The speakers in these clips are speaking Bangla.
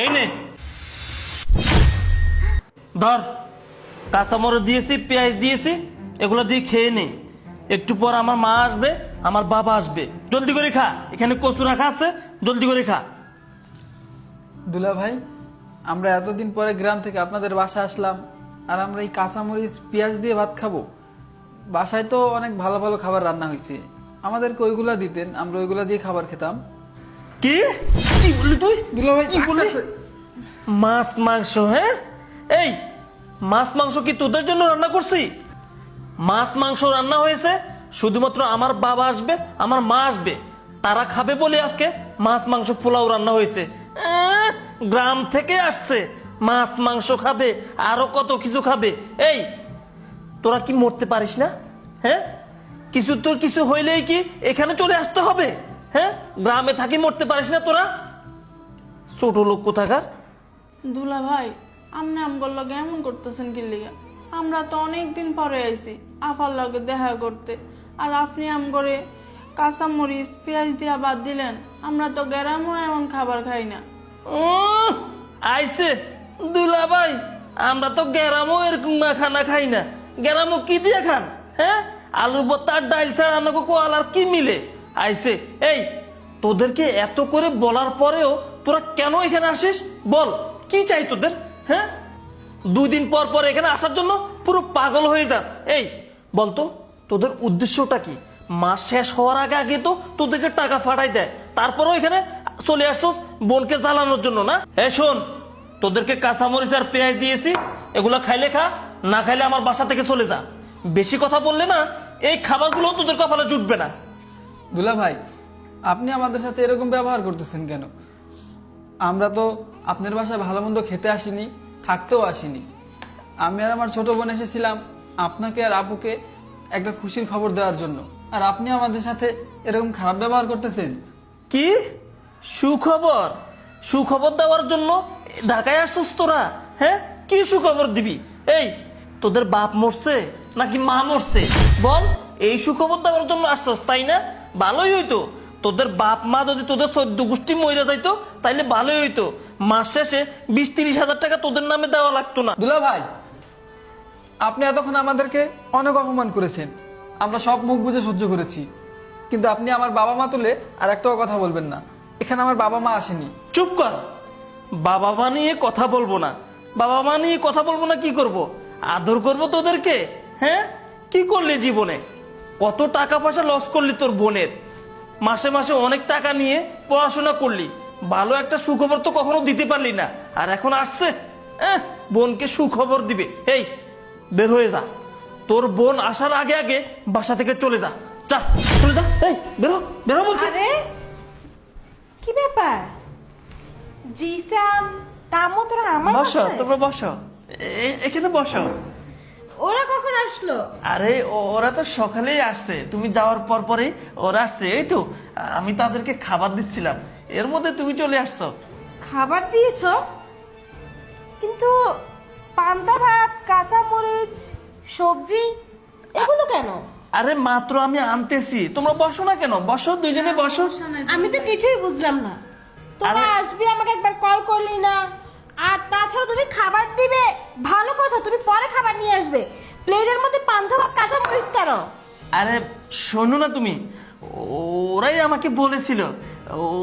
এই নে ধর, কাঁচামরিচ দিয়েছি, পেঁয়াজ দিয়েছি, এগুলো দিয়ে খেয়ে নে। একটু পর আমার মা আসবে, আমার বাবা আসবে। জলদি করে খা, এখানে কচু রাখা আছে, জলদি করে খা। দুলা ভাই, আমরা এতদিন পরে গ্রাম থেকে আপনাদের বাসায় আসলাম, আর আমরা এই কাঁচামরিচ পেঁয়াজ দিয়ে ভাত খাবো? বাসায় তো অনেক ভালো ভালো খাবার রান্না হয়েছে, আমাদেরকে ওইগুলা দিতেন, আমরা ওইগুলা দিয়ে খাবার খেতাম। কি কি বললি তুই? দুলা ভাই কি বললি? মাছ মাংস? হ্যাঁ, এই মাছ মাংস কি তোদের জন্য রান্না করছি? মাছ মাংস রান্না হয়েছে শুধুমাত্র আমার বাবা আসবে, আমার মা আসবে, তারা খাবে বলে আজকে মাছ মাংস পোলাও রান্না হয়েছে। গ্রাম থেকে আসছে, মাছ মাংস খাবে, আরো কত কিছু খাবে। এই তোরা কি মরতে পারিস না? হ্যাঁ, কিছু তোর কিছু হইলেই কি এখানে চলে আসতে হবে? হ্যাঁ, গ্রামে থাকি মরতে পারিস না তোরা? ছোট লোক কোথাকার। দুলা ভাই, আপনি আমগর লগে এমন করতেছেন কি লিগা? আমরা তো অনেক দিন পরে আইছি আফার লগে দেখা করতে, আর আপনি আমগরে কাঁচা মরিচ পেঁয়াজ দিয়া বাদ দিলেন। আমরা তো গ্রামও এমন খাবার খাই না। আইসে দুলা ভাই, আমরা তো গ্রামও এরকম খানা খাই না। গ্রামও কি দিয়ে খান? হ্যাঁ, আলুর ভর্তা আর ডাইল ছাড়া আমাকে কোয়াল আর কি মিলে? আইসে এই তোদেরকে এত করে বলার পরেও তোরা কেন এখানে আসিস? বল, কি চাই তোদের? হ্যাঁ, 2 দিন পর পর এখানে আসার জন্য পুরো পাগল হয়ে যাস। এই বলতো তোদের উদ্দেশ্যটা কি? মাস শেষ হওয়ার আগে আগে তো তোদেরকে টাকা ফাটাই দেয়, তারপরও এখানে চলে আসছস বোনকে জ্বালানোর জন্য না? এই শোন, তোদেরকে কাঁচামরিচ আর পেঁয়াজ দিয়েছি, এগুলো খাইলে খা, না খাইলে আমার বাসা থেকে চলে যা। বেশি কথা বললে না, এই খাবারগুলো তোদের কপালে জুটবে না। দুলা ভাই, আপনি আমাদের সাথে এরকম ব্যবহার করতেছেন কেন? আমরা তো আপনার বাসায় ভালো মন্দ খেতে আসিনি, থাকতেও আসিনি। আমি আর আমার ছোট বোন এসেছিলাম আপনাকে আর আপুকে একটা খুশির খবর দেওয়ার জন্য, আর আপনি আমাদের সাথে এরকম খারাপ ব্যবহার করতেছেন। কি সুখবর? সুখবর দেওয়ার জন্য ঢাকায় আসছিস তোরা? হ্যাঁ, কি সুখবর দিবি? এই তোদের বাপ মরছে নাকি মা মরছে? বল, এই সুখবর দেওয়ার জন্য আসছিস তাই না? ভালোই হইতো, তোদের বাপ মা যদি তোদের 14 গোষ্ঠী মরে যাইতো তাইলে ভালোই হইতো। মাস শেষে 20-30 হাজার টাকা তোদের নামে দেওয়া লাগতো না। দুলা ভাই, আপনি এতক্ষণ আমাদেরকে অনেক অপমান করেছেন, আমরা সব মুখ বুজে সহ্য করেছি, কিন্তু আপনি আমার বাবা মা তুলে আর একটাও কথা বলবেন না। এখানে আমার বাবা মা আসেনি। চুপ কর, বাবা মা নিয়ে কথা বলবো না। বাবা মা নিয়ে কথা বলবো না? কি করব? আদর করবো তোদেরকে? হ্যাঁ, কি করলি জীবনে? কত টাকা পয়সা লস করলি তোর বোনের, মাসে মাসে অনেক টাকা নিয়ে পড়াশোনা করলি, ভালো একটা সুখবর তো কখনো দিতে পারলি না, আর এখন আসছে বোনকে সুখবর দিবে। এই বের হয়ে যা, তোর বোন আসার আগে আগে বাসা থেকে চলে যা, যা চলে যা। এই বেরো বেরো বলছি। আরে কি ব্যাপার জিসাম, তামো তোরা আমার বসো, বাসায়? তোমরা বসো, এখানে বসো। ওরা কখন আসলো? আরে ওরা তো সকালেই আসছে, তুমি যাওয়ার পর পরেই ওরা আসছে। এই তো আমি তাদেরকে খাবার দিচ্ছিলাম, এর মধ্যে তুমি চলে আসছো। খাবার দিয়েছো, কিন্তু পান্তা ভাত, কাঁচা মরিচ, সবজি এগুলো কেন? আরে মাত্র আমি আনতেছি, তোমরা বসো না কেন? বসো, দুইজনে বসো। আমি তো কিছুই বুঝলাম না। তোমরা আরে- আসবে আমাকে একবার কল করলি না, আর তাছাড়া তুমি খাবার দিবে ভালো কথা, তুমি পরে খাবার নিয়ে আসবে, প্লেটের মধ্যে পান্তা ভাত কাঁচা মরিচ কেন? আরে শোনো না তুমি, ওরাই আমাকে বলেছিল,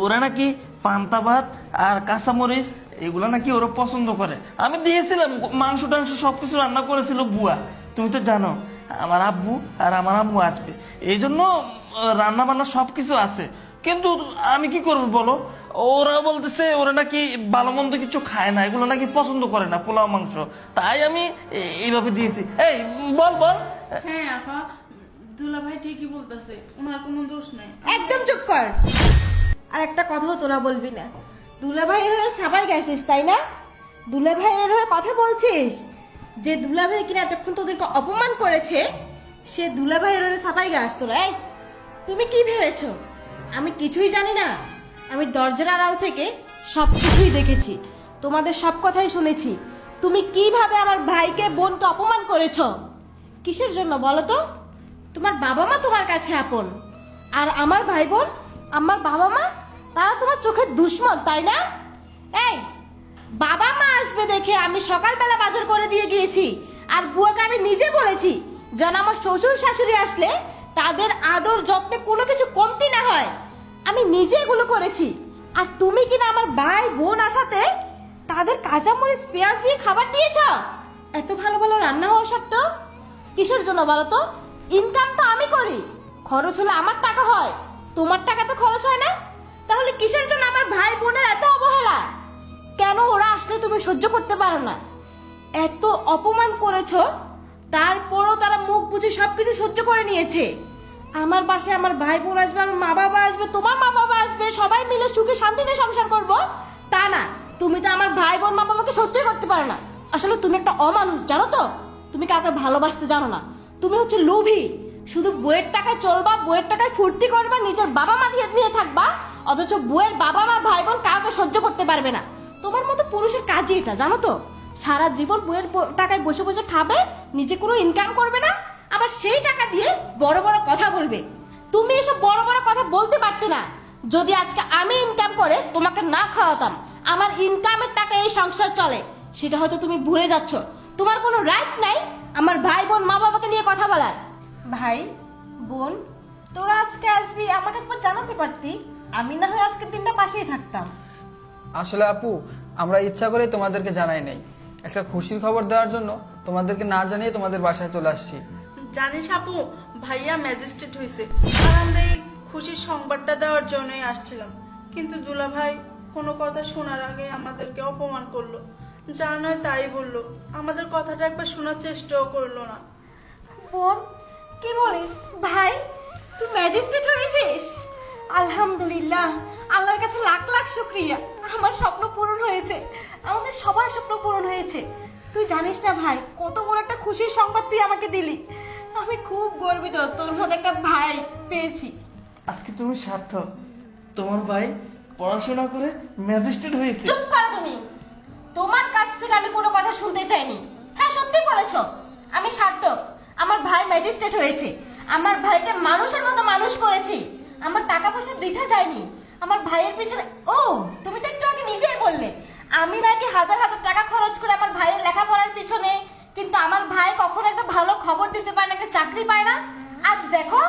ওরা নাকি পান্তা ভাত আর কাঁচামরিচ এগুলো নাকি ওরা পছন্দ করে। আমি দিয়েছিলাম, মাংস টাংস সবকিছু রান্না করেছিল বুয়া। তুমি তো জানো আমার আব্বু আর আমার আম্মু আসবে, এই জন্য রান্না বান্না সবকিছু আছে। কিন্তু আমি কি করবো বলো, ওরা বলতেছে ওরা নাকি ভালো মন্দ কিছু খায় না, এগুলো নাকি পছন্দ করে না, পোলাও মাংস, তাই আমি এইভাবে দিয়েছি। এই বল বল। হ্যাঁ আপা, দুলা ভাই ঠিকই বলতেছে, ওনার কোনো দোষ নাই। একদম চুপ কর, আর একটা কথাও তোরা বলবি না। দুলা ভাইয়ের হয়ে সবাই গেছিস তাই না? দুলা ভাইয়ের হয়ে কথা বলছিস, যে দুলা ভাই কিনা এতক্ষণ তোদেরকে অপমান করেছে, সে দুলা ভাইয়ের হয়ে সাপাই গাছ তোরা। এই তুমি কি ভেবেছো আমি কিছুই জানি না? আমি দরজার আড়াল থেকে সব কিছুই দেখেছি, তোমাদের সব কথাই শুনেছি। তুমি কিভাবে আমার ভাইকে বোনকে অপমান করেছো, কিসের জন্য বলো তো? তোমার বাবা মা তোমার কাছে আপন, আর আমার ভাই বোন, আমার বাবা মা, তারা তোমার চোখের দুশ্মন তাই না? এই বাবা মা আসবে দেখে আমি সকালবেলা বাজার করে দিয়ে গিয়েছি। আর বুয়াকে আমি নিজে বলেছি যেন আমার শ্বশুর শাশুড়ি আসলে তাদের আদর যত্নে কোনো কিছু কমতি না হয়। আমি নিজে এগুলো করেছি। আর তুমি কিনা আমার ভাই বোন আসাতে তাদের কাঁচামরিচ পেঁয়াজ দিয়ে খাবার দিয়েছ। এত ভালো ভালো রান্না হওয়া সত্ত্বেও কিসের জন্য বলো তো? ইনকাম তো আমি করি, খরচ হলে আমার টাকা হয়, তোমার টাকা তো খরচ হয় না। তাহলে কিসের জন্য আমার ভাই বোনের এত অবহেলা? কেন ওরা আসলে তুমি সহ্য করতে পারো না? এত অপমান করেছো, তারপরও তারা মুখ বুঝে সবকিছু সহ্য করে নিয়েছে। আমার বাসায় আমার ভাই বোন আসবে, আমার মা বাবা আসবে, তোমার মা বাবা আসবে, সবাই মিলে সুখে শান্তিতে সংসার করব, তা না। তুমি তো আমার ভাই বোন মা বাবাকে সহ্যই করতে পারো না। আসলে তুমি একটা অমানুষ, জানো তো? তুমি কাউকে ভালোবাসতে জানো না, তুমি হচ্ছে লোভী। শুধু বইয়ের টাকায় চলবা, বইয়ের টাকায় ফুর্তি করবা, নিজের বাবা মা নিয়ে থাকবা, অথচ বইয়ের বাবা মা ভাই বোন কাউকে সহ্য করতে পারবে না। তোমার মতো পুরুষের কাজই এটা, জানো তো? সারা জীবন বইয়ের টাকায় বসে বসে খাবে, নিজে কোনো ইনকাম করবে না, আবার সেই টাকা দিয়ে বড় বড় কথা বলবে। তুমি এসব বড় বড় কথা বলতে পারতে না যদি আজকে আমি ইনকাম করে তোমাকে না খাওয়াতাম। আমার ইনকামের টাকা এই সংসার চলে, সেটা হয়তো তুমি ভুলে যাচ্ছ। তোমার কোনো রাইট নাই আমার ভাই বোন মা বাবাকে নিয়ে কথা বলার। ভাই বোন, তোরা আজকে আসবি আমাকে একবার জানাতে পারতি, আমি না হয় আজকের দিনটা পাশেই থাকতাম। আসলে আপু, আমরা ইচ্ছা করে তোমাদেরকে জানাই নাই, একটা খুশির খবর দেওয়ার জন্য তোমাদেরকে না জানিয়ে তোমাদের বাসায় চলে আসছি। জানিস আপু, ভাইয়া ম্যাজিস্ট্রেট হয়েছে, আর আমরা এই খুশির সংবাদটা দেওয়ার জন্যই আসছিলাম। কিন্তু দুলা ভাই কোনো কথা শোনার আগে আমাদেরকে অপমান করলো, যা নয় তাই বললো, আমাদের কথাটা একবার শোনার চেষ্টাও করলো না। বোন, কি বলিস? ভাই তুই ম্যাজিস্ট্রেট হয়েছিস? আলহামদুলিল্লাহ, আল্লাহর কাছে লাখ লাখ শুকরিয়া। আমার স্বপ্ন পূরণ হয়েছে, আমাদের সবার স্বপ্ন পূরণ হয়েছে। তুই জানিস না ভাই, কত বড় একটা খুশির সংবাদ তুই আমাকে দিলি। আমি খুব গর্বিত তোর মধ্যে একটা ভাই পেয়েছি। আজকে তুমি সার্থক, তোমার ভাই পড়াশোনা করে ম্যাজিস্ট্রেট হয়েছে। চুপ করো তুমি, তোমার কাছ থেকে আমি কোনো কথা শুনতে চাইনি। হ্যাঁ, সত্যি বলেছো, আমি সার্থক। আমার ভাই ম্যাজিস্ট্রেট হয়েছে, আমার ভাইকে মানুষের মতো মানুষ করেছি, আমার টাকা পয়সা বৃথা যায়নি আমার ভাইয়ের পিছনে। ও, তুমি তো একটু আগে নিজেই বললে আমি নাকি হাজার হাজার টাকা খরচ করে আমার ভাইয়ের লেখাপড়ার পিছনে, কিন্তু আমার ভাই কখনো একটা ভালো খবর দিতে পারে না, একটা চাকরি পায় না। আজ দেখো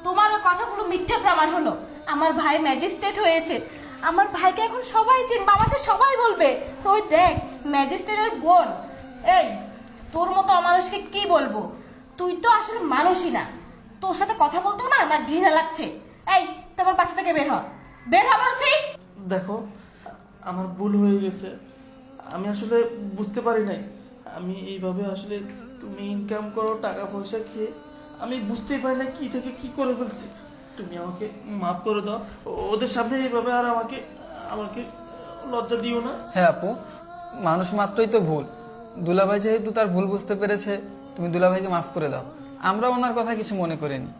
তোমার ওই কথাগুলো মিথ্যে প্রমাণ হলো। আমার ভাই ম্যাজিস্ট্রেট হয়েছে, আমার ভাইকে এখন সবাই চিনবে, আমাকে সবাই বলবে ওই দেখ ম্যাজিস্ট্রেটের বোন। এই, তোর মতো অমানুষকে কি বলবো? তুই তো আসলে মানুষই না, তোর সাথে কথা বলতেও না আমার ঘৃণা লাগছে। এই, তোমার পাশে থেকে বের হ, বের হ বলছি। দেখো, আমার ভুল হয়ে গেছে, আমি আসলে বুঝতে পারি নাই। আমি এইভাবে আসলে তুমি ইনকাম করো টাকা পয়সা খেয়ে, আমি বুঝতেই পারি না কি থেকে কি করে ফেলছি। তুমি আমাকে মাফ করে দাও, ওদের সামনে এইভাবে আর আমাকে আমাকে লজ্জা দিও না। হ্যাঁ আপু, মানুষ মাত্রই তো ভুল। দুলাভাই যেহেতু তার ভুল বুঝতে পেরেছে, তুমি দুলাভাইকে মাফ করে দাও। আমরা ওনার কথা কিছু মনে করিনি।